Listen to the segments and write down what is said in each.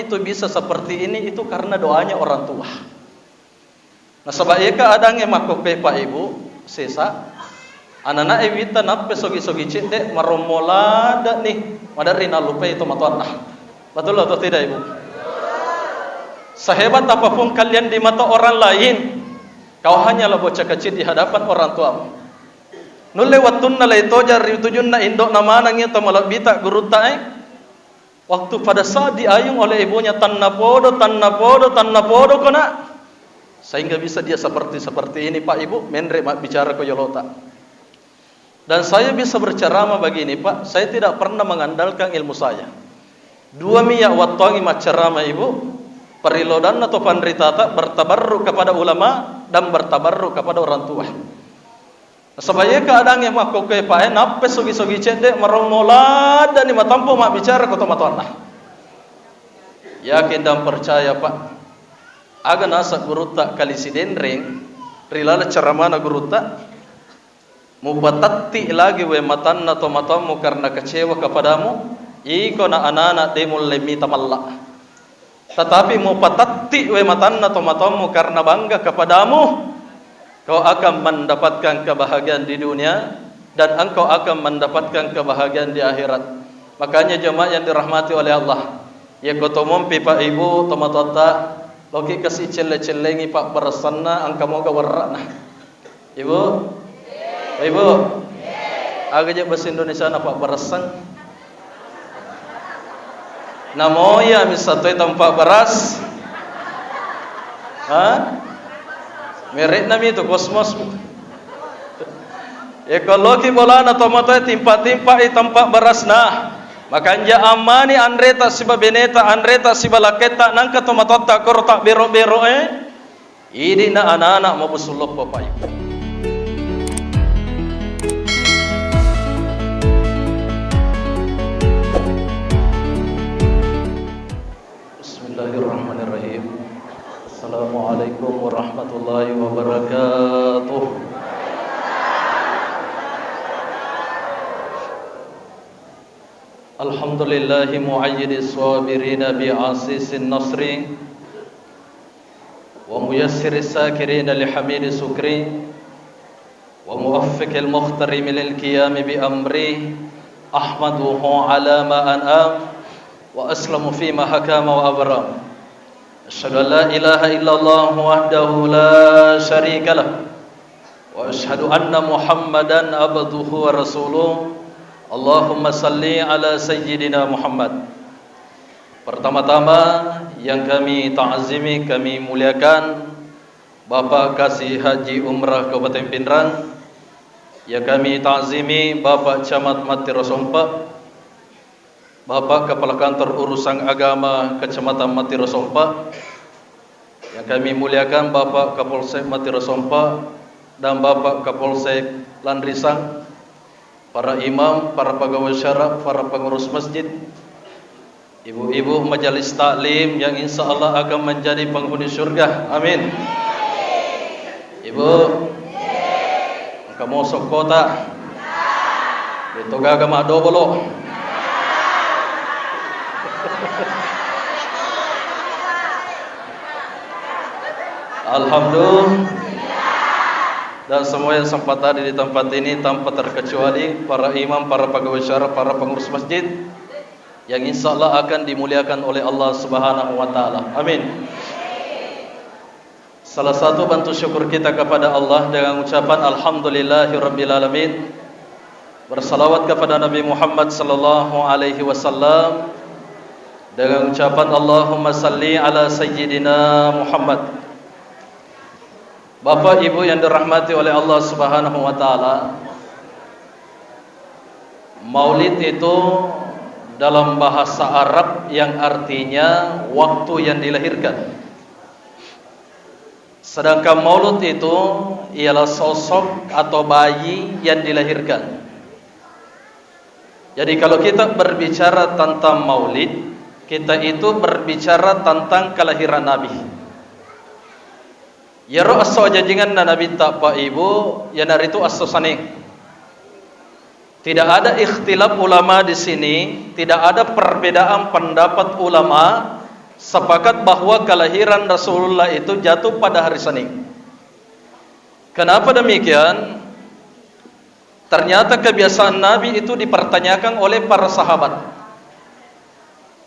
itu bisa seperti ini itu karena doanya orang tua. Nah sebaiknya adanya makope Pak Ibu sesa anak-anak evita nape sogi-sogi cendek maromola dak nih madarina lupa itu matuan nah. Betul atau tidak Ibu? Sehebat apapun kalian di mata orang lain, kau hanyalah bocah kecil di hadapan orang tuamu. Nulle wattunna laitoja ritujunna indok nama nangnya tamalak bita guru tae. Waktu pada saat diayung oleh ibunya tanna podo kona. Sehingga bisa dia seperti ini Pak Ibu, menre mak bicara ko yolota. Dan saya bisa berceramah begini Pak, saya tidak pernah mengandalkan ilmu saya. Dua miyak wattongi mak ceramah Ibu, perilodan atau pandritata bertabarruk kepada ulama dan bertabarruk kepada orang tua. Sebaya keadaan yang mak koke pae nape sogi-sogi cendek maromola dan lima tampo mak bicara kota matuanah. Yakin dan percaya Pak. Aga nasa guruta kali sidendring rilala ceramana guruta mupatatti lagi we matanna to matamu karena kecewa kepadamu iko na anak demul lemi tamalla. Tetapi mupatatti we matanna to matamu karena bangga kepadamu, kau akan mendapatkan kebahagiaan di dunia dan engkau akan mendapatkan kebahagiaan di akhirat. Makanya jemaah yang dirahmati oleh Allah, ya kotomom Pak Ibu tomatota loki kasih celle-cellengi Pak bersana angka moga warna. Ibu? Ibu? Agaknya bahasa Indonesia na Pak bersan. Namoya misatoy tampak beras. Hah? Merit nami itu kosmos. Ekologi bola na tomato timpa-timpa i tempat beras nah. Makanya amani andreta siba beneta andreta siba laketa nangka tomato tak korta bero-bero Ini na anak-anak mau busulop Bapak Ibu. Bismillahirrahmanirrahim. Assalamualaikum warahmatullahi wabarakatuh. Alhamdulillahi mu'ayyidis sabirina bi'asisin nasri wa muyassiris sakirina lihamidis sukri wa muwaffiqil mukhtarimi lil qiyami bi amri ahmaduhu ala ma an'am wa aslamu fima hakama wa abram. Asyhadu an la ilaha illallah wahdahu la syarika lah wa asyhadu anna Muhammadan abduhu wa rasuluh. Allahumma salli ala sayyidina Muhammad. Pertama-tama yang kami ta'azimi, kami muliakan Bapak Kasih Haji Umrah Kabupaten Pindrang. Yang kami ta'azimi Bapak Camat Mati Rosompa, Bapak Kepala Kantor Urusan Agama Kecamatan Mati Rosompa. Yang kami muliakan Bapak Kapolsek Mati Rosompa dan Bapak Kapolsek Landrisang, para imam, para pegawai syaraf, para pengurus masjid, ibu-ibu majelis taklim yang insya Allah akan menjadi penghuni surga. Amin. Ibu, kamu sok kota, itu gak mak dobolo. Alhamdulillah. Dan semua yang sempat ada di tempat ini tanpa terkecuali para imam, para pegawai syaraf, para pengurus masjid yang insya Allah akan dimuliakan oleh Allah Subhanahu wa taala. Amin. Salah satu bentuk syukur kita kepada Allah dengan ucapan alhamdulillahirabbil alamin. Bersalawat kepada Nabi Muhammad sallallahu alaihi wasallam dengan ucapan Allahumma salli ala sayyidina Muhammad. Bapak Ibu yang dirahmati oleh Allah Subhanahu wa taala, Maulid itu dalam bahasa Arab yang artinya waktu yang dilahirkan. Sedangkan Maulud itu ialah sosok atau bayi yang dilahirkan. Jadi kalau kita berbicara tentang Maulid, kita itu berbicara tentang kelahiran Nabi. Ya roh aso jajingan na Nabi tak Pak Ibu, ya nari itu aso saning. Tidak ada ikhtilaf ulama di sini, tidak ada perbedaan pendapat ulama sepakat bahwa kelahiran Rasulullah itu jatuh pada hari Senin. Kenapa demikian? Ternyata kebiasaan Nabi itu dipertanyakan oleh para sahabat.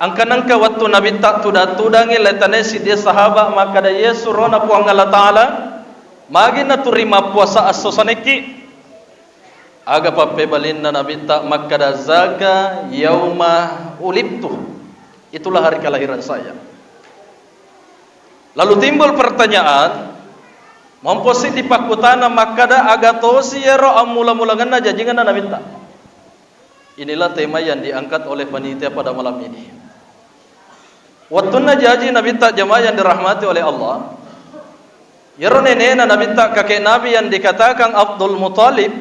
Angkanangka waktu Nabi tak tudangi letanesi dia sahabat, maka da Yesu rona puang Allah Ta'ala magi na turima puasa asosaneki aga papebalinna Nabi tak maka da zaga yauma ulibtu. Itulah hari kelahiran saya. Lalu timbul pertanyaan, mamposi di pakutana makada agatosi yero amula-mulangan aja jangan Nabi tak. Inilah tema yang diangkat oleh panitia pada malam ini. Waktu najaji Nabi tak jamaah yang dirahmati oleh Allah. Yero nenena Nabi tak kakek Nabi yang dikatakan Abdul Muttalib.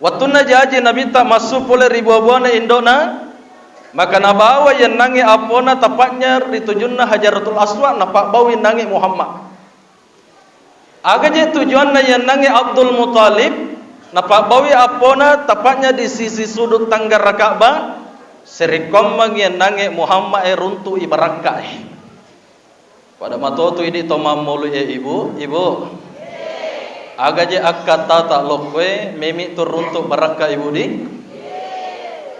Waktu najaji Nabi tak masuk oleh ribu-ribuan indona. Maka nabawa yang nangi apona tepatnya ditujunna Hajaratul Aswad napak bawi nangi Muhammad. Agaje tujuanna yang nangi Abdul Muttalib napak bawi apona tepatnya di sisi sudut tangga Ka'bah serikomang yang nangi Muhammad runtu ibarakah. Pada matotu ini tomam mulu ibu. Agaje akata tak lokwe memi turuntu barakah ibu di.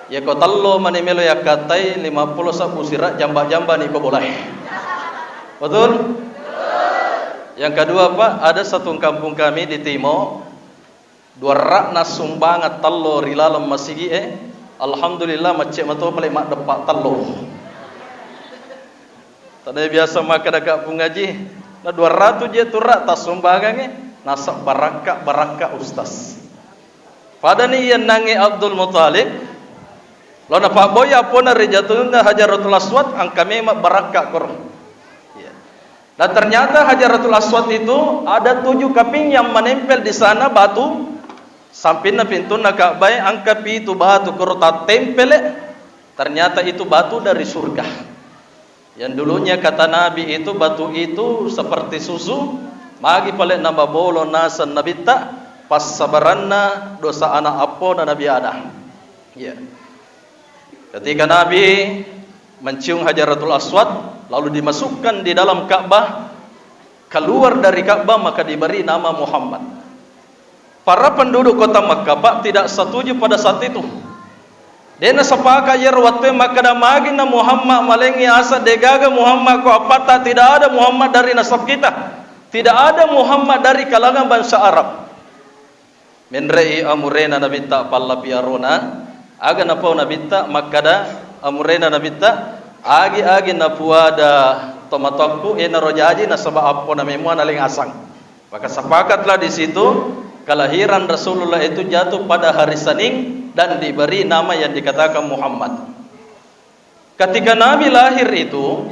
Ya kau tallo manimelo ya katai 50 sabu sirat jamba-jamba ni kau boleh. Betul? Yang kedua Pak, ada satu kampung kami di Timor 200 sumbangan tallo rilalam masigi alhamdulillah macet mato paling mak depak tallo. Tadi biasa makan dekat pengaji. Nah 200 je turak tas sumbangan nasak baraka ustaz. Pada ni yang nangi Abdul Muttalib lo na pak boy apona rejatuna Hajaratul Aswad ang kami barakah kor. Ya. Dan ternyata Hajaratul Aswad itu ada 7 kaping yang menempel di sana batu. Sampina pintu na Ka'bah angka itu batu kor ta tempel. Ternyata itu batu dari surga. Yang dulunya kata Nabi itu batu itu seperti susu. Magi pale nambah bolo nasan Nabi tak pas sabaranna dosa anak apona Nabi Adam. Ya. Ketika Nabi mencium Hajaratul Aswad lalu dimasukkan di dalam Ka'bah, keluar dari Ka'bah maka diberi nama Muhammad. Para penduduk kota Makkah Pak tidak setuju pada saat itu. Dena sepaka yer watwe maka damagina Muhammad malengi asa degaga Muhammad ko apata tidak ada Muhammad dari nasab kita. Tidak ada Muhammad dari kalangan bangsa Arab. Menrei amurena Nabi tak palla piarona. Aga napau nabita makada amurena nabita agi napuada tomatokku ena rojaji nasaba apo na memua naling asang. Maka sepakatlah di situ kelahiran Rasulullah itu jatuh pada hari Senin dan diberi nama yang dikatakan Muhammad. Ketika Nabi lahir itu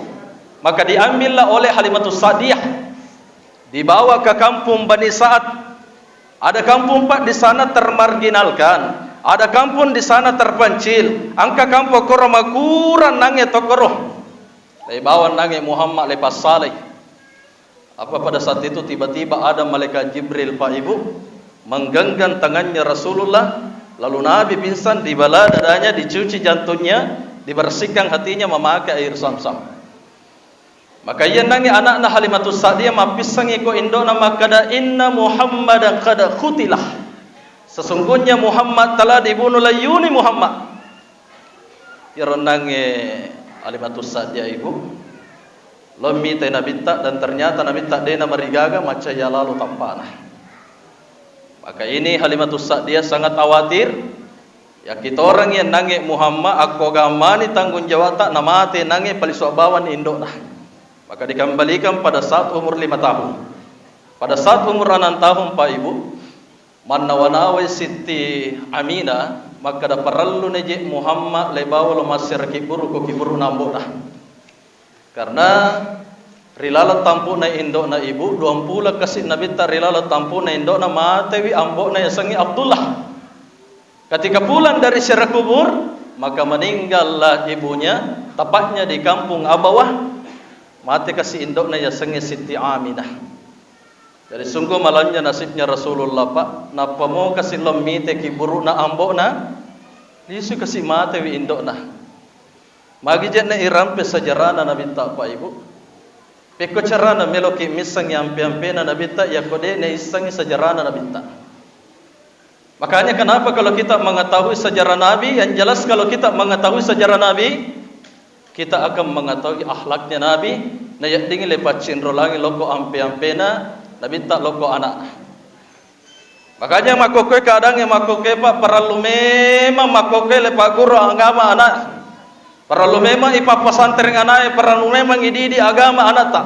maka diambillah oleh Halimatus Sa'diyah dibawa ke kampung Bani Sa'ad. Ada kampung Pak di sana termarginalkan. Ada kampung di sana terpencil. Angka kampung koro makuran nange tokoro. Lebawan nange Muhammad lepas saleh. Apa pada saat itu tiba-tiba ada malaikat Jibril Pak Ibu menggenggam tangannya Rasulullah. Lalu Nabi pingsan, dibala dadanya, dicuci jantungnya, dibersihkan hatinya memakai air Zamzam. Maka ia nange anak-anak Halimatus Sa'diyah mapisangi ko indo nama kada inna Muhammadan kada khutilah. Sesungguhnya Muhammad telah dibunuh layuni Muhammad. Irenange Halimatus Sa'diyah ibu. Lomi te Nabi tak dan ternyata Nabi tak dena marigaga maca ya lalu tampana. Maka ini Halimatus Sa'diyah sangat khawatir. Ya kita orang yang nange Muhammad aku gamani tanggung jawab tak namate nange paliswabawan indo nah. Maka dikembalikan pada saat umur 5 tahun. Pada saat umur 6 tahun Pak Ibu, manawanawe Siti Aminah, maka da perlu neje Muhammad lebawa lo masir kiburu ko kiburu nambo dah. Karena rilala tampu na indo na ibu, 20 kasih Nabi ta rilala tampu na indo na matewi ambo na yasangi Abdullah. Ketika pulang dari syarah kubur, maka meninggallah ibunya, tepatnya di kampung Abawah. Mati kasih indok na yasangi Siti Aminah. Jadi sungguh malangnya nasibnya Rasulullah Pak. Napa mau kasih lemite kiburu na ambo na, Yesus kasih mati wi indok na. Magi jatna irampe sajarana nabita Pak Ibu. Peko carana meloki misang yampe-yampe na nabita ya kode ne isangi sajarana nabita. Makanya kenapa kalau kita mengetahui sejarah Nabi, yang jelas kalau kita mengetahui sejarah Nabi, kita akan mengetahui akhlaknya Nabi. Na yadingi lepat cinrolangi loko ampe-ampena nabita loko anak. Makanya makoke kadang yang makoke Pak perlu memang makoke lepak guru agama anak. Perlu memang ipapasantren anak, perlu memang ididi agama anak tak.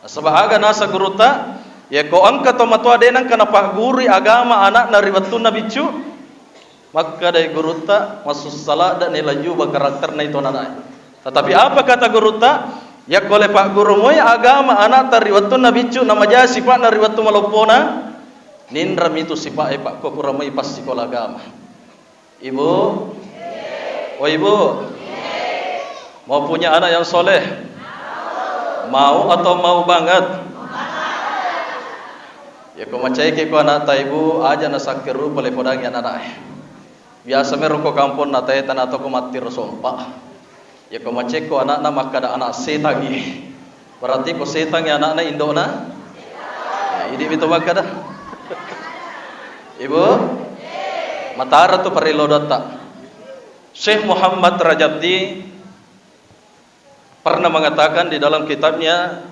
Sebab aga nasa guru tak, ya ko angka to matua denang kana pak guru agama anak nari watu nabicu. Maka dari guru tak masuk salah dan nilai juga karakter na itu anak. Tetapi apa kata guru tak? Ya ko lepak guru moy agama anak tari watu nabicu nama jasi pak nari watu malopona. Nindram itu si pak pak ko kuramai pas sekolah agama. Ibu, oh ibu. Mau punya anak yang soleh? Mau atau mau banget? Ya kau macai ke kau anak ibu aja nasakiru boleh podang yang anak. Biasa merokok kampung natai tanah atau mati rosompa. Ya kau macai kau anak nama kada anak setangi. Berarti kau setangi anak Indona? Ya, ini itu makada. Ibu, matara tu perilodat. Syekh Muhammad Rajabdi pernah mengatakan di dalam kitabnya,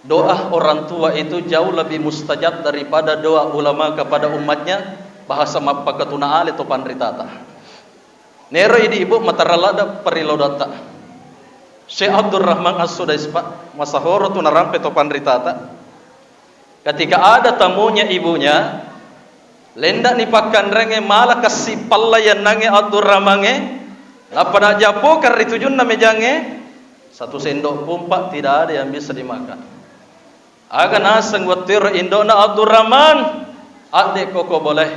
doa orang tua itu jauh lebih mustajab daripada doa ulama kepada umatnya. Bahasa mapakatuna ale to panritata. Nero ini ibu mataralada perilodata. Syekh Abdul Rahman As-Sudais Pak masahoro tu narampe to panritata. Ketika ada tamunya ibunya, lenda ni pakkan renge malah kasih palayan nange Abdul Rahmange. Lapada japo kari tujun na mejange, satu sendok pun Pak tidak ada yang bisa dimakan. Agan asang watir Indona Abdurrahman, adek koko boleh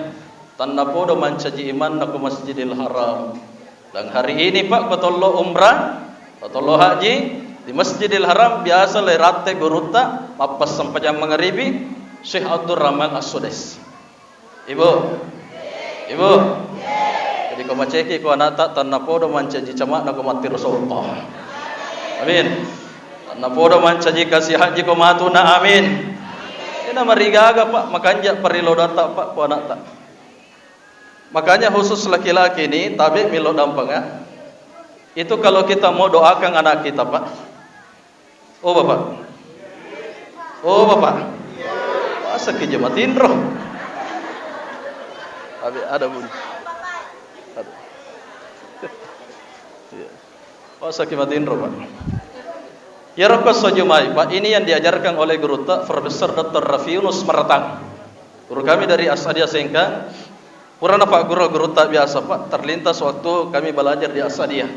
tanpa podo mancaji iman nak Masjidil Haram. Dan hari ini Pak kotolo umrah, kotolo haji di Masjidil Haram biasa lerate guruta mapas sampai jam mengeribi Syekh Abdurrahman As-Sudais. Ibu. Jadi kau maceki kau anak tak tanah podo mancaji camak nak mati Rasulullah. Amin. Tanah podo mancaji kasih haji kau matuna. Amin. Ini marigaga Pak makanya perilodata Pak kau anak tak. Makanya khusus laki-laki ini tabi milo dampang ya. Itu kalau kita mau doakan anak kita Pak. Oh Bapak. Masa kijamatin roh. Tapi ada bunyi. Sakimatin roh Pak. Ya Rabbas Sojumai Pak, ini yang diajarkan oleh guru tak Profesor Dr. Rafi Yunus Meratang. Guru kami dari Asadia Sengkang. Purana Pak guru tak biasa Pak, terlintas waktu kami belajar di Asadia.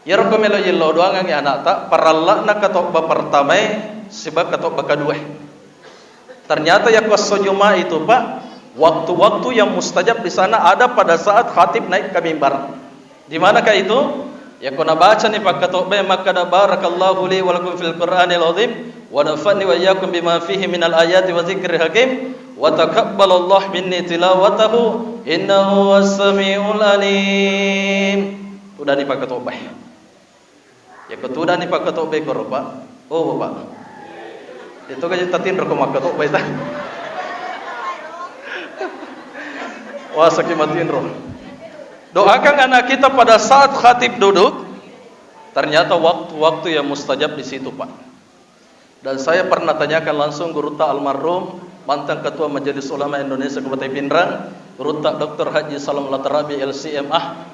Ya Rabbas melo yello doang yang anak tak parallak nak katok ba pertama sebab katok ba kedua. Ternyata ya kuas Sojumai itu Pak, waktu-waktu yang mustajab di sana ada pada saat khatib naik ke mimbar. Di manakah itu? Ya kuna baca ni pakatokbe maka barakallahu li wa lakum fil Qur'anil azim wa nafa'ni wa iyyakum bima fihi minal ayati wa dzikril hakim wa taqabbalallahu minni tilawatahu innahu was-sami'ul alim. Udah ni pakatokbe. Ya ketudah ni pakatokbe ko Pak. Oh Bapak. Itu kan tatin ro ko makatokbe ta. Wah sakimatin roh. Doakan anak kita pada saat khatib duduk. Ternyata waktu-waktu yang mustajab di situ Pak. Dan saya pernah tanyakan langsung Guru Ta almarhum mantan Ketua Majelis Ulama Indonesia Kabupaten Pindrang, Guru Ta Dr. Haji Salam Latarabi LCMA.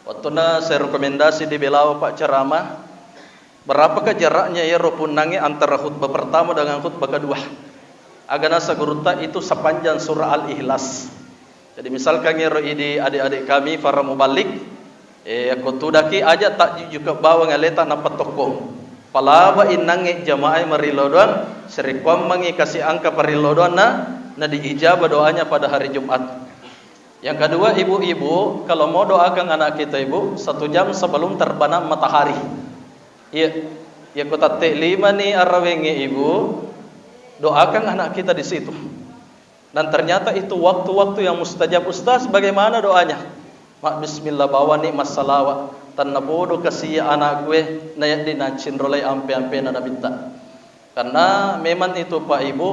Waktu saya rekomendasi di Belau Pak ceramah. Berapakah jaraknya ya ropunangi antara khutbah pertama dengan khutbah kedua? Aganasa Guru Ta itu sepanjang surah Al-Ikhlas. Jadi misalkan ya ini adik-adik kami para mubalik, aku tudaki aja tak juga bawa ngaleta nampak toko. Palaba inangi jamaah marilodon, serikwam mangi kasih angka parilodon na diijabah doanya pada hari Jumat. Yang kedua ibu-ibu kalau mau doakan anak kita ibu 1 jam sebelum terbenam matahari. Iya, ya kota T5 nih arawengi ibu, doakan anak kita di situ. Dan ternyata itu waktu-waktu yang mustajab. Ustaz bagaimana doanya? Mak bismillah bawa nikmat salawat. tan nabodo kasi anak gue na di na cinrolay ampe-ampe na nabinta. Karena memang itu Pak Ibu,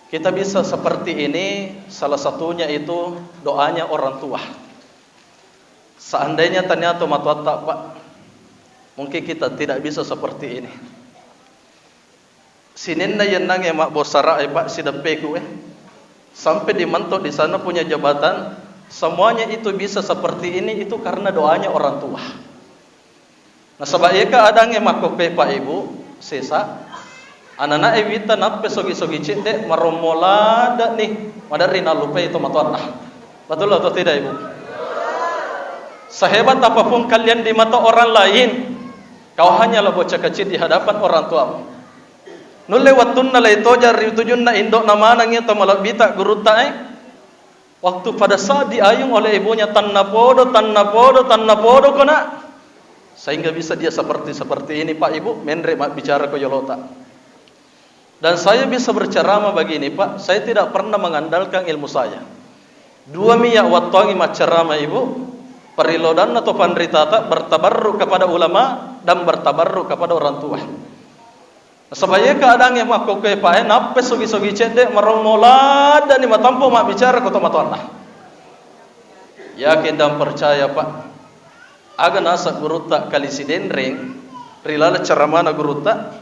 kita bisa seperti ini, salah satunya itu doanya orang tua. Seandainya ternyata matuata Pak, mungkin kita tidak bisa seperti ini. Sinin na yan nang mak bosara ay Pak sidapeku sampai dimentok di sana punya jabatan, semuanya itu bisa seperti ini itu karena doanya orang tua. Nah sebaiknya ada mak kope Pak Ibu, sesa anak-anak evita nape sogi-sogi cete maromolada nih, madarina lupa itu matuata. Betul atau tidak Ibu? Sehebat apapun kalian di mata orang lain, kau hanyalah bocah kecil di hadapan orang tuamu. Nulle wattun nalai toja riutujun na indok nama nangnya tamalak bita guruta waktu pada saat diayung oleh ibunya tanna podo kona, sehingga bisa dia seperti ini Pak Ibu, menre mak bicara ko yolota. Dan saya bisa berceramah begini Pak, saya tidak pernah mengandalkan ilmu saya. Dua miyak wattongi mak ceramah Ibu, perilodan atau pandritata bertabarruk kepada ulama dan bertabarruk kepada orang tua. Sebagai keadaan yang mak koke Pak nape sogi-sogi cedek meromolad dan lima tampo mak bicara kota matuanlah. Yakin dan percaya Pak, aga nasa guruta kali sidenring rilala ceramana guruta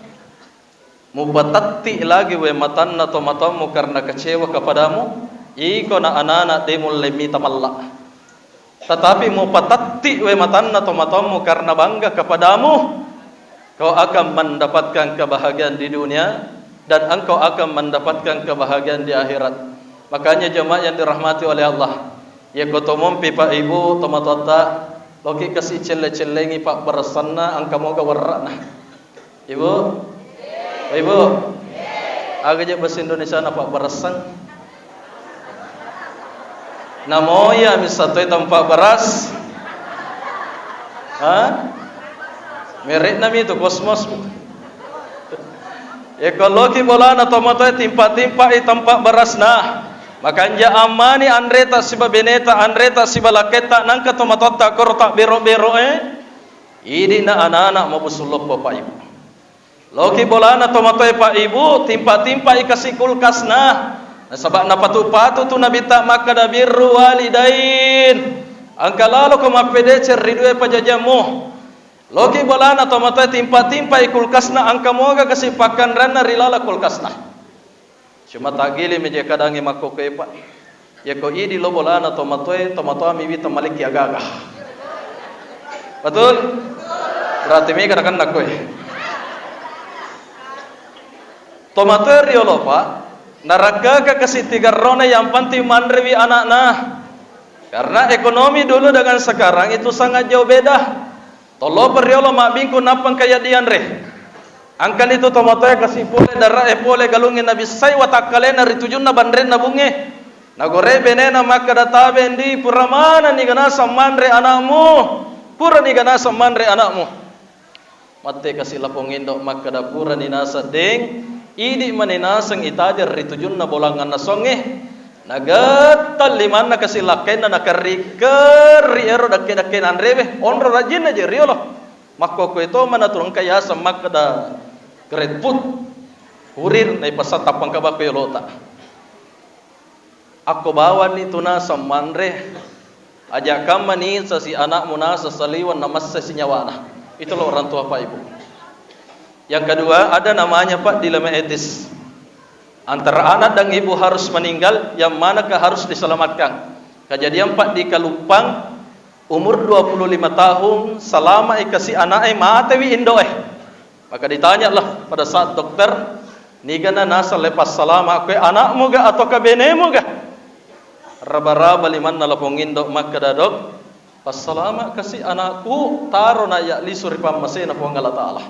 mubatatti lagi we matanna to matamu karena kecewa kepadamu iko na anak demul lemi tamalla. Tetapi mau patatti we matanna to matamu karena bangga kepadamu, kau akan mendapatkan kebahagiaan di dunia dan engkau akan mendapatkan kebahagiaan di akhirat. Makanya jemaah yang dirahmati oleh Allah, ya kotomom Pak Ibu tomatota loki kasih celle-cellengi Pak berasanna angka moga warrana. Ibu, Ibu, agaknya bahasa Indonesia na Pak berasan. Namoya misatoy tampak beras. Merek nami itu kosmos. Ekologi bola na tomatoi timpa-timpa i tampak beras nah. Makanya amani andreta siba beneta andreta siba laketa nangka tomatota korta bero-bero Idi na anak-anak mabusulok Pak Ibu. Loki bola na tomatoi Pak Ibu timpa-timpa i kasih kulkas nah. Sebab na patu-patu tu nabita maka da birru walidain. Angka lalu ko mapede cerridue pajajamu. Logi bolana tomata timpa-timpa i kulkasna angka moga kasih pakan rana rilala kulkasna. Cuma tagili meje kadangi makko ke Pak. Ya ko idi lo bolana tomatoe mi bita malik ya gaga. Betul? Berarti mi kadakan nakoe. Tomatoe riolo Pak. Naragaga kasih tiga rona yang penting mandrewi anak nah. Karena ekonomi dulu dengan sekarang itu sangat jauh beda. Tolo beriolo mak bingku napang kaya dian re. Angkan itu tomatoy kasih pole darah pole galungin nabi say watakale na ritujun na bandren na bunge. Nagore benena maka databe ndi puramana ni gana samandre anakmu. Pura ni gana samandre anakmu. Mate kasih lapongin dok maka dapura ni nasa deng. Idi maninasang itajar ritujun na bolangan na songe. Nagatal liman na kasi laken na nakarikar ero dakke nanrebe onro rajin aja riolo makko ko ito manaturong kaya sa makada grade put hurir na ipasatapang kabako yolota. Ako bawan nito na sa manre aja kamani sa si anak mo na sa saliwan na mas sa sinyawana. Ito lo orang tua Pak Ibu. Yang kedua ada namanya Pak dilema etis. Antara anak dan ibu harus meninggal, yang manakah harus diselamatkan? Kejadian Pak di Kalupang, umur 25 tahun, selama ikasi anak matewi indo Maka ditanyalah pada saat dokter, nigana nasa lepas salama kue anakmu ga atau ke benemu ga? Raba-raba liman nalapong indo maka dadok, pas salama kasih anakku taro na ya lisuripam masih na puang Allah Ta'ala.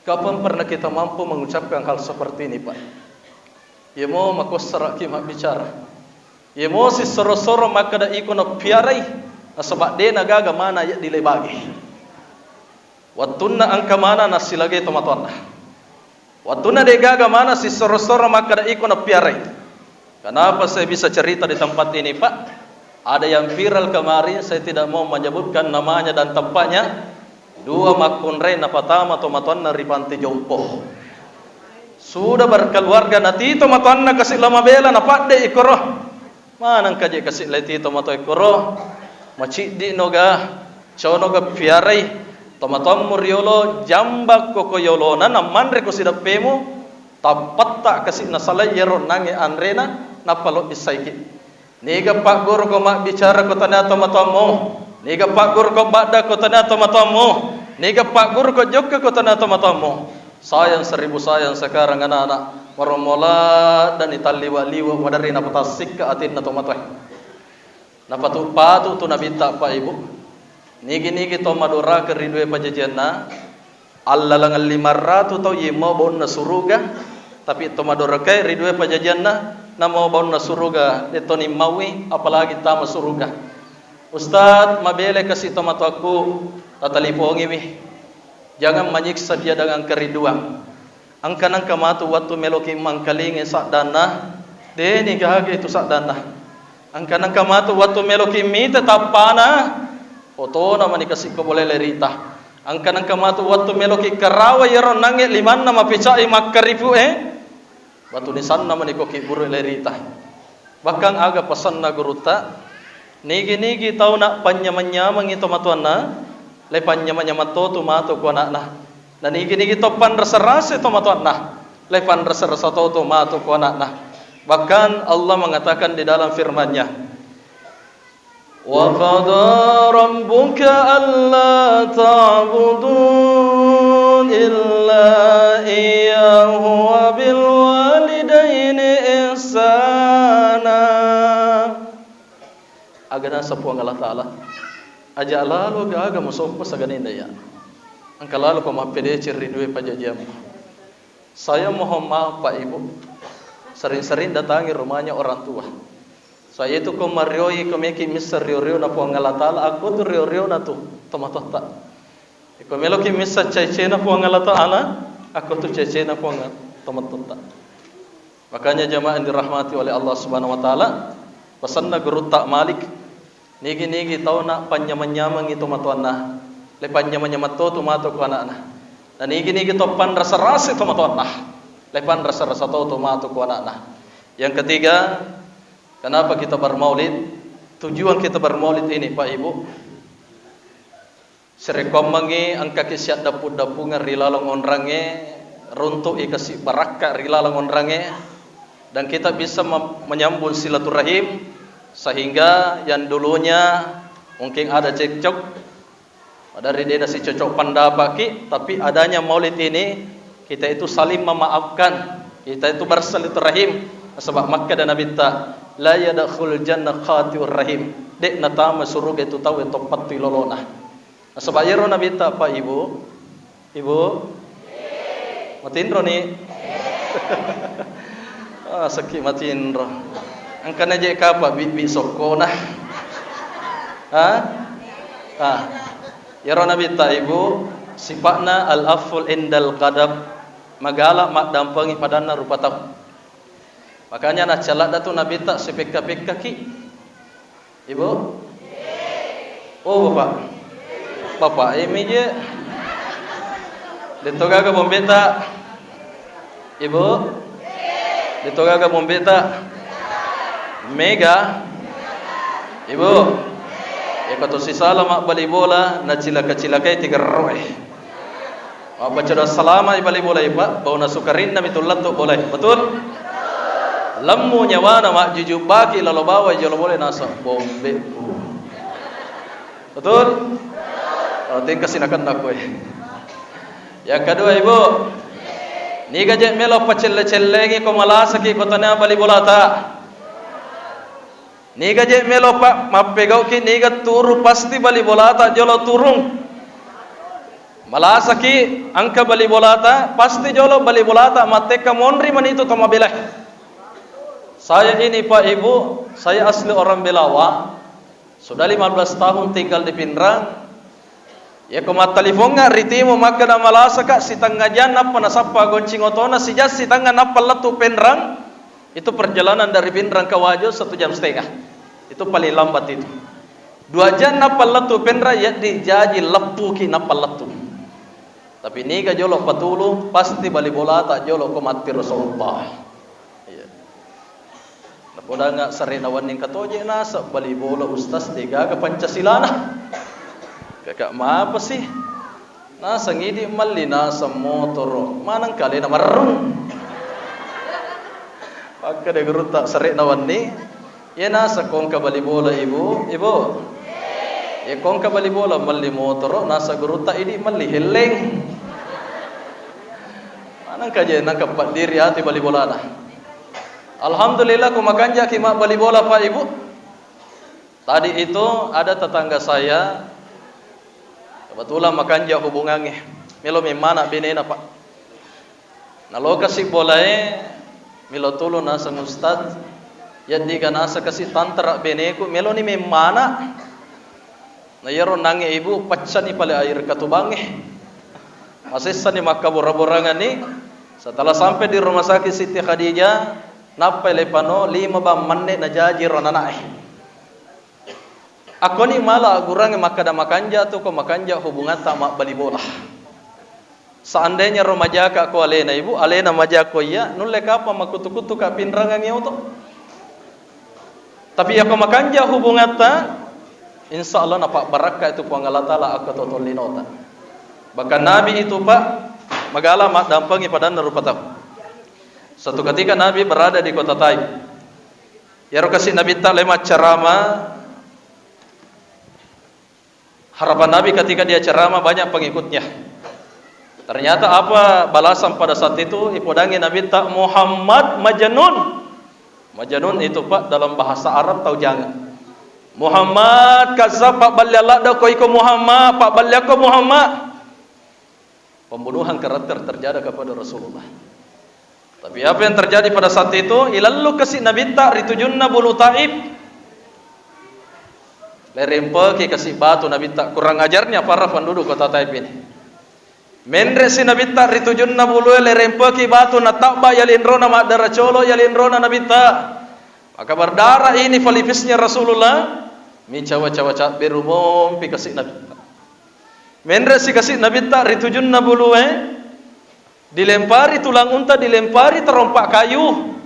Kapan pernah kita mampu mengucapkan hal seperti ini Pak? Ya mau makosara kimak bicara. Ya mau si soro-soro maka da iko na piarai. Sebab dia nagaga mana ya dilebagi. Watuna angka mana na silagay tomatuan na. Watuna dia gaga mana si soro-soro maka da iko na piarai. Kenapa saya bisa cerita di tempat ini Pak? Ada yang viral kemarin, saya tidak mau menyebutkan namanya dan tempatnya. 2 makunre na patama tomatuan na ripanti jompo. Sudah berkeluarga na tito matuan na kasih lama bela na padde ikoro. Manang kaje kasih leti tomato ikoro. Macik di noga, chow noga piarai. Tomatuan muriolo jambak koko yolo na naman reko sidap pemo. Tapat tak kasih nasalay yero nange anrena na palok isaiki. Niga Pak Guru ko mak bicara ko tanya tomatomo. Niga Pak Guru ko bada ko tanya tomatomo. Niga Pak Guru ko jokka ko tanya tomatomo. Sayang 1000 sayang sekarang anak-anak maromola dan italiwa-liwa wadari na patasik ka atin na tomatoy. Napatu-patu tu nabita pa ibu. Nigi-nigi to madura ke ridwe pajajanna. Alla lang 500 tau yimo bon na suruga. Tapi to madura kay ridwe pajajanna. Namo baun na suruga dito ni mawi apalagi tama suruga. Ustad mabele kasi tomato aku tatalipongi wi. Jangan menyiksa dia dengan keriduan. Ang kanang kamatu watu meloki mangkalinge sak dana deni gahage itu sak dana. Ang kanang kamatu watu meloki mita tapana otona manikasi ko boleh lerita. Ang kanang kamatu watu meloki karawa yero nange liman na mapicai makkarifu Batu ni sanna manikoki buru lerita. Bahkan aga pasan na guruta. Nigi tau nak panyamanyamang ito matuana. Le panyamanyamang to tumato ko anak na. Na nigi to pan rasa-rasa ito matuana. Le pan rasa-rasa to tumato ko anak na. Bahkan Allah mengatakan di dalam firman-Nya. Wa qada rabbuka alla ta'budun illa iyyahu wa bil agana sapuang Allah Ta'ala aja lalu aga musoko sa ganin daya ang kalalo ko mapede rinduwe pajajam. Saya mohon maaf Pak Ibu, sering-sering datangi rumahnya orang tua. Saya itu ko marioi ko meki misar rio na puang Allah Ta'ala aku tu rio na tu tomatota. Ko meloki misar cece na puang Allah Ta'ala aku tu cece na puang tomatota. Makanya jamaah yang dirahmati oleh Allah Subhanahu wa taala, pesanna guru tak Malik, nigi tau nak panyamanyamang itu matuanna. Le panyamanyamang to mato ko anak na. Dan nigi to pan rasa-rasa to matuanna. Le pan rasa-rasa to mato ko anak na. Yang ketiga, kenapa kita bermaulid? Tujuan kita bermaulid ini Pak Ibu, serekomangi angka kisyat dapu-dapungan rilalong onrange, runtuk ikasih barakah rilalong onrange. Dan kita bisa menyambung silaturahim sehingga yang dulunya mungkin ada cekcok dari dia si cocok pendapat tapi adanya maulid ini kita itu saling memaafkan, kita itu bersilaturahim sebab Makkah dan Nabi ta la yadkhul jannah khatiur rahim dek natama surga itu tahu itu pati lolona sebab yero Nabi ta Pak Ibu matindro ni sakit matiin roh. Angkana je kapa bibi sokona. Ya Nabi ta Ibu sifatna al-aful indal qadab magala mak dampangi padana rupa tahu. Makanya nak calak datu Nabi tak sepeka-peka ki. Ibu? Oh Bapak ini je. Ditoga ke bombeta. Ibu? Ditoga ke bombeta. Mega. Ibu? Ya kata si salam mak bali bola na cilaka-cilakai 3 roh. Mak baca doa salama bali bola Pak, bau na sukarin na mitullat tu boleh. Betul? Lemmu nyawana mak juju baki lalu bawa jolo boleh nasa bombe. Betul? Kalau tingkah sinakan nak kowe. Yang kedua Ibu, ni gaje melo pacelle-cellengi ko malasaki ko tanya bali bola ta. Ni gaje melo pak mapegau ki ni ga turu pasti bali bola ta jolo turung. Malasaki angka bali bola ta pasti jolo bali bola ta mateka monri man itu tama belah. Saya ini Pak Ibu, saya asli orang Belawa. Sudah 15 tahun tinggal di Pinrang. Ya kumat telepon nga ritimo maka na malasaka si tanggajan apa nasapa goncing otona si jas si tangga napa letu Pinrang. Itu perjalanan dari Pinrang ke Wajo 1,5 jam. Itu paling lambat itu. 2 jam napalatu pendra ya dijaji lepu ki napalatu. Tapi ni ka jolo patulu pasti bali bola tak jolo ko mati Rasulullah. Iya. Napoda nga sarinawan ning katoje nasa bali bola ustaz tiga ka Pancasila na. Kakak maapa sih? Nasa ngidi mali nasa motor. Manang kali na marung. Pagka de geruta sarinawan ni ya nasa kong kabali bola ibu. Ya kong kabali bola mali motor nasa geruta ini mali heleng. Manang kaje nang kapat diri hati bali bola na. Alhamdulillah kumakanja kima bali bola Pak Ibu. Tadi itu ada tetangga saya kebetulan makanja hubungannya. Milo mana benena Pak. Nalo kasih bolae milo tulo nasa ustad. Jadi ka nasa kasih tantra beneku melo ni memana. Na yero nange ibu pacca ni pala air katubange. Masisa ni makabura-burangan ni. Setelah sampai di rumah sakit Siti Khadijah, napai lepano 5 ba manne na jaji ronanai. Ako ni mala gurang makada makanja tu ko makanja hubungan tak mak bali bola. Seandainya remaja ka ko alena ibu, alena maja ko ya, nulle kapa makutu-kutu ka pinrangan yau tu. Tapi ako makanja hubungan ta, insyaallah napa barakah itu ku Allah taala aku totolinota. Bahkan Nabi itu Pak magala mak dampangi padan narupataw. Satu ketika Nabi berada di kota Taif. Ya kasih Nabi tak lemat ceramah. Harapan Nabi ketika dia ceramah banyak pengikutnya. Ternyata apa balasan pada saat itu? Ipodangi Nabi tak Muhammad majnun. Majnun itu Pak dalam bahasa Arab tahu jangan. Muhammad kazab Pak balyalak dah ko iko Muhammad, Pak balyak ko Muhammad. Pembunuhan karakter terjadi kepada Rasulullah. Tapi apa yang terjadi pada saat itu? Ilallu kasih Nabi tak ritujunna bulu Taib. Lerempe ke kasih batu Nabi tak kurang ajarnya para penduduk kota Taib ini. Mendre si Nabi tak ritujunna bulu lerempe ke batu na takba yalinrona mak darah colo yalinrona Nabi tak. Maka berdarah ini falipisnya Rasulullah. Mi cawa-cawa berumum pi kasih Nabi tak. Mendre si kasih Nabi tak ritujunna bulu dilempari tulang unta, dilempari terompak kayu.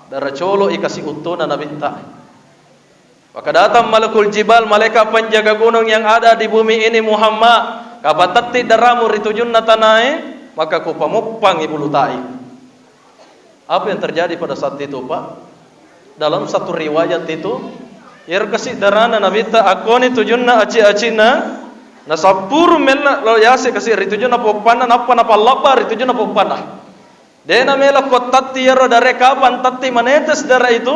Darah colo ikasih utuna Nabi tak. Maka datang malakul jibal, malaikat penjaga gunung yang ada di bumi ini Muhammad. Kabatati daramu ritujunna tanai, maka ku pamupang ibulu Taib. Apa yang terjadi pada saat itu Pak? Dalam satu riwayat itu, yer kasih darana Nabi tak akoni tujunna aci-acina. Na sapuru mela lo yase kasih ritujunna popana napa lapa ritujunna popana. Dena mela kotati yero dare kapan tati manetes darah itu.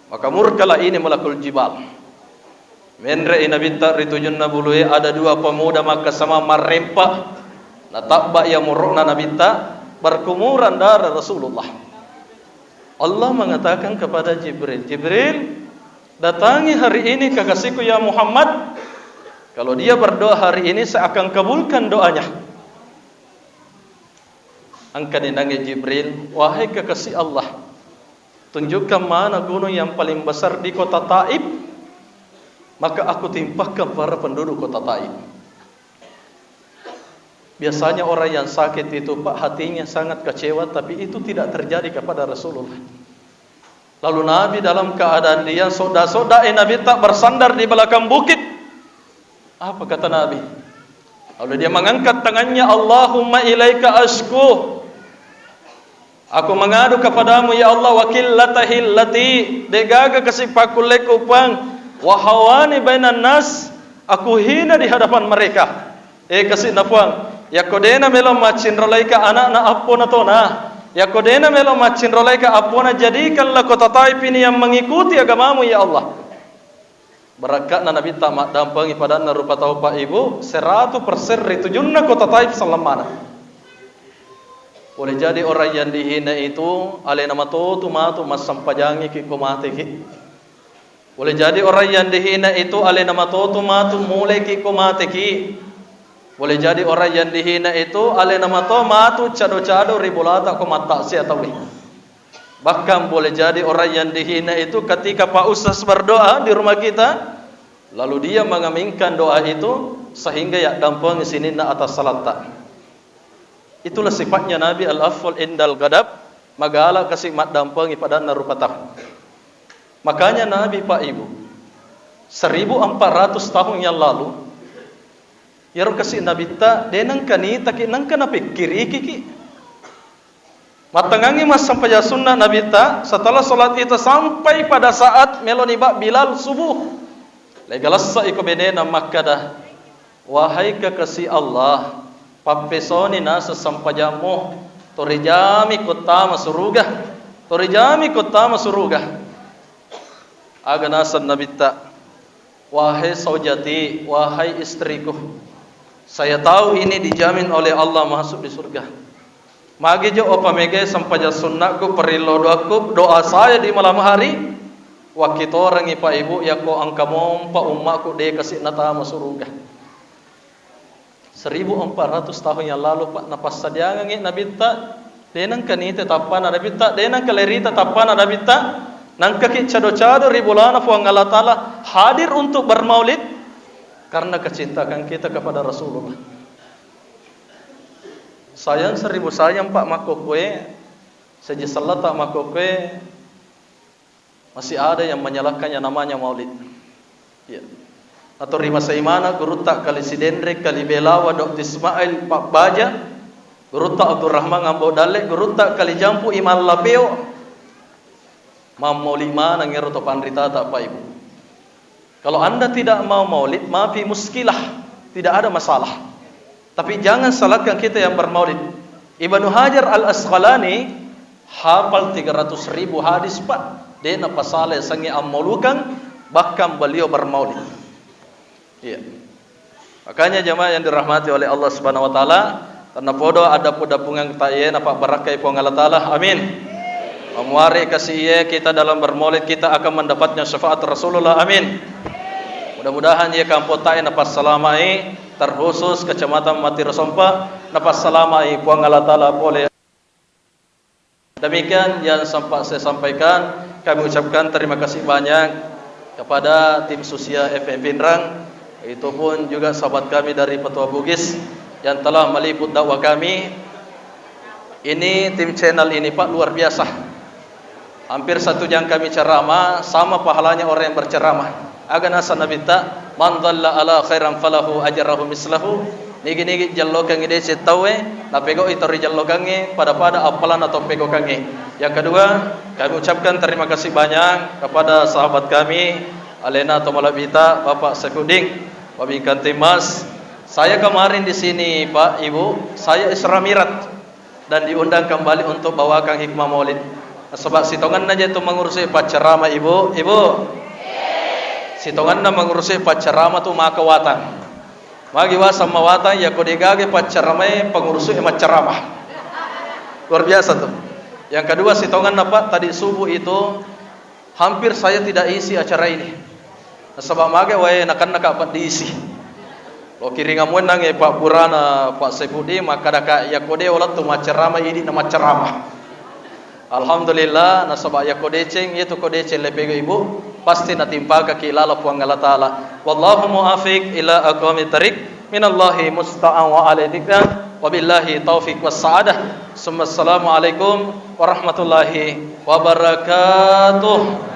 Maka murkalah ini malakul jibal. Mendre ina binta ritujunna bului ada 2 pemuda maka sama marempa. Na tabba ya murukna nabinta berkumuran darah Rasulullah. Allah mengatakan kepada Jibril, Jibril datangi hari ini kekasihku ya Muhammad. Kalau dia berdoa hari ini saya akan kabulkan doanya. Angkat nangi Jibril, wahai kekasih Allah, tunjukkan mana gunung yang paling besar di kota Taif, maka aku timpahkan para penduduk kota Taif. Biasanya orang yang sakit itu Pak hatinya sangat kecewa, tapi itu tidak terjadi kepada Rasulullah. Lalu Nabi dalam keadaan dia soda-soda Nabi tak bersandar di belakang bukit. Apa kata Nabi? Lalu dia mengangkat tangannya, Allahumma ilaika ashku. Aku mengadu kepadamu ya Allah wakillatahil lati degaga kasipakule kupang wahawani bainan nas. Aku hina di hadapan mereka. Kasih napuang. Ya kodena melo macin rolaika anak na apona tona. Ya kodena melo macin rolaika apona jadikanlah kota Taif ini yang mengikuti agamamu ya Allah. Berakatna Nabi tamak dampangi padana rupa tahu Pak Ibu 100% ritujunna kota Taif salamana. Boleh jadi orang yang dihina itu ale nama tu matu mas sampajangi ki komate ki. Boleh jadi orang yang dihina itu ale nama tu matu mulai ki komate ki. Boleh jadi orang yang dihina itu ale nama tu matu cado-cado ribulata komata si atawi. Bahkan boleh jadi orang yang dihina itu ketika Pak Ustaz berdoa di rumah kita, lalu dia mengaminkan doa itu sehingga ya dampang di sini na atas salat tak. Itulah sifatnya Nabi al-afwal indal gadab, magala kasih mat dampang pada narupatah. Makanya Nabi Pak Ibu 1400 tahun yang lalu ya kasih Nabi ta denang kanita kinang kana pikir iki. Matangangi mas sampai sunnah Nabi ta setelah solat itu sampai pada saat meloniba Bilal subuh. Legalasa iko bedena makkadah. Wahai kekasih Allah, pampesoni nasa sampajamu torijami kutama suruga. Torijami kutama suruga. Aga nasa Nabi ta, wahai saujati, wahai istriku, saya tahu ini dijamin oleh Allah masuk di surga. Magi jo opa mege sampaja sunnahku perilo doa saya di malam hari. Waktu orang ipa ibu ya ko angka mompa ummaku de kasih nata masuruga. 1400 tahun yang lalu Pak napas sadiangan ngi Nabi ta denang kanite tapana Nabi ta denang kalerita tapana Nabi ta nang kaki cado-cado ribulana fuang Allah Taala hadir untuk bermaulid karena kecintaan kita kepada Rasulullah. Sayang 1000 sayang Pak makokwe saja salat tak makokwe masih ada yang menyalahkannya namanya maulid. Ya. Atau rima saimana guru tak kali sidendrek kali belawa Dr. Ismail Pak Baja, guru tak Abdul Rahman Ambo Dalek, guru tak kali jampu Iman Lapeo. Mam maulid mana ngero to pandrita tak Pak Ibu. Kalau Anda tidak mau maulid, maafi muskilah, tidak ada masalah. Tapi jangan salahkan kita yang bermaulid. Ibnu Hajar al-Asqalani hafal 300.000 hadis Pak. Dia napasale sangi ammaulukan bahkan beliau bermaulid. Iya. Makanya jemaah yang dirahmati oleh Allah Subhanahu wa taala, tanpa podo ada pudapungan tayen apa barakai po Allah taala. Amin. Memuari kasih kita dalam bermaulid kita akan mendapatnya syafaat Rasulullah. Amin. Mudah-mudahan ia kampotai napas salamai terkhusus Kecamatan Mati Rasompa napas salamai puang Allah Ta'ala boleh. Demikian yang sempat saya sampaikan. Kami ucapkan terima kasih banyak kepada tim Susia FM Pinrang, itu pun juga sahabat kami dari Petua Bugis yang telah meliput dakwah kami. Ini tim channel ini Pak luar biasa. Hampir 1 jam kami ceramah, sama pahalanya orang yang berceramah. Agana sanabita man dhalla ala khairan falahu ajrahu mislahu. Nigi-nigi jallokan ide setawe na pego itori jallokange pada apalan atau pego kange. Yang kedua, kami ucapkan terima kasih banyak kepada sahabat kami Alena Tomalabita, Bapak Saifuddin, Wabikan Timas. Saya kemarin di sini Pak Ibu, saya Isra Mirat dan diundang kembali untuk bawakan hikmah maulid. Sebab sitongan aja itu mengurusi pacarama Ibu. Sitongan na mengurusi pacarama tu maka watan. Magi wasam mawatan ya kodigage pacaramai pengurusi emat ceramah. Luar biasa tuh. Yang kedua sitongan apa tadi subuh itu hampir saya tidak isi acara ini. Sebab mage wae nakan apa diisi. Lo kiringamun nang Pak Burana Pak Saifuddin maka daka ya kode olat tu macarama ini nama ceramah. Alhamdulillah nasaba ya kodeceng itu kodeceng lepego Ibu pasti natimpa kaki lala puang Allah Taala. Wallahu muafiq ila aqwamit thariq minallahi musta'an wa alaika wabillahi taufiq was sa'adah. Assalamualaikum warahmatullahi wabarakatuh.